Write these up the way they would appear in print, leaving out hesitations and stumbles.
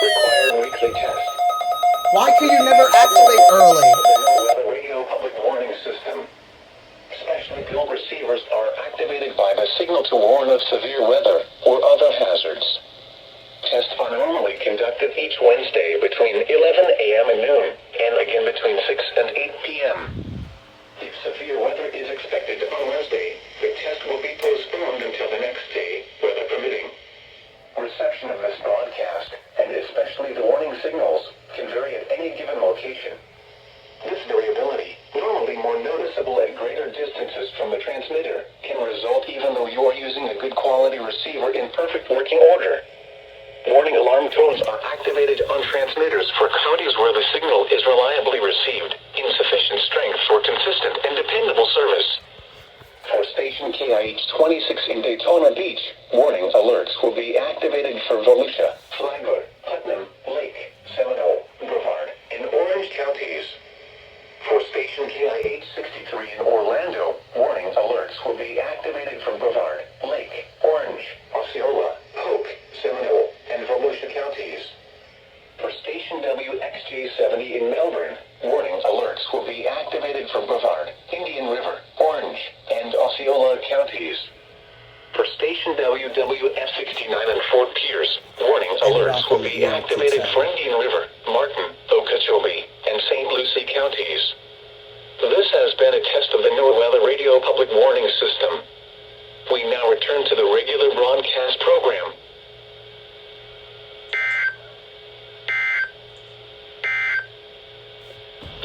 Required weekly test. Why can you never activate early? The weather radio public warning system. Specially built receivers are activated by the signal to warn of severe weather or other hazards. Tests are normally conducted each Wednesday between 11 a.m. and noon, and again between 6 and 8 p.m. If severe weather is expected on Wednesday, the test will be postponed until the next day, weather permitting. Reception of this broadcast, and especially the warning signals, can vary at any given location. This variability, normally more noticeable at greater distances from the transmitter, can result even though you are using a good quality receiver in perfect working order. Warning alarm tones are activated on transmitters for counties where the signal is reliably received, in sufficient strength for consistent and dependable service. For station KIH-26 in Daytona Beach, warning alerts will be activated for Volusia, Flagler, Putnam, Lake, Seminole, Brevard, and Orange counties. For station KIH-63 in Orlando, warning alerts will be activated for Brevard, Lake, Orange, Osceola, Polk, Seminole, and Volusia counties. For station WXJ70 in Melbourne, warning alerts will be activated for Brevard, Indian River, Orange, and Osceola counties. For station WWF69 in Fort Pierce, warning alerts will be activated for Indian River, Martin, Okeechobee, and St. Lucie counties. This has been a test of the NOAA Weather Radio Public Warning System. We now return to the regular broadcast program.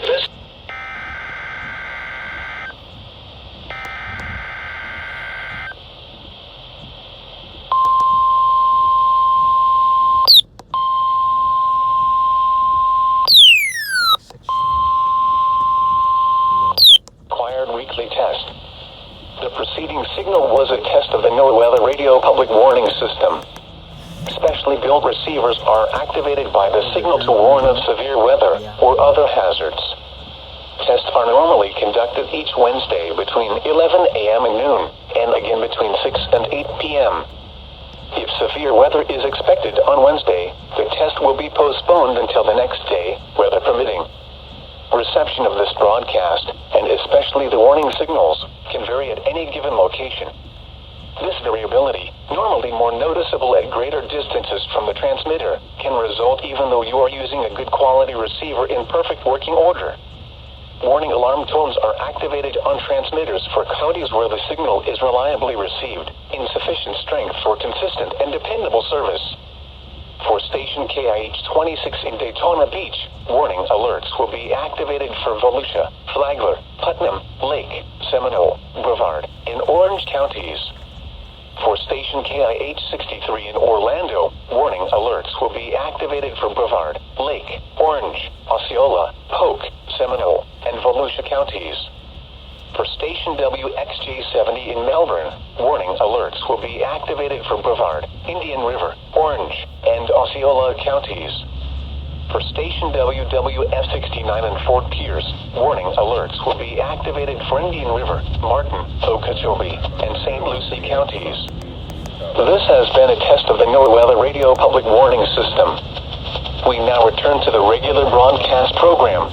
This required weekly test. The preceding signal was a test of the NOAA Weather Radio Public Warning System. Specially built receivers are activated by the signal to warn of severe weather or other hazards. Tests are normally conducted each Wednesday between 11 a.m. and noon, and again between 6 and 8 p.m. If severe weather is expected on Wednesday, the test will be postponed until the next day, weather permitting. Reception of this broadcast, and especially the warning signals, can vary at any given location. This variability, normally more noticeable at greater distances from the transmitter, can result even though you are using a good quality receiver in perfect working order. Warning alarm tones are activated on transmitters for counties where the signal is reliably received, in sufficient strength for consistent and dependable service. For station KIH-26 in Daytona Beach, warning alerts will be activated for Volusia, Flagler, Putnam, Lake, Seminole, Brevard, and Orange counties. For station KIH-63 in Orlando, warning alerts will be activated for Brevard, Lake, Orange, Osceola, Polk, Seminole, and Volusia counties. For station WXJ70 in Melbourne, warning alerts will be activated for Brevard, Indian River, Orange, and Osceola counties. For station WWF69 in Fort Pierce, warning alerts will be activated for Indian River, Martin, Okeechobee, and St. Lucie counties. This has been a test of the NOAA Weather Radio Public Warning System. We now return to the regular broadcast program.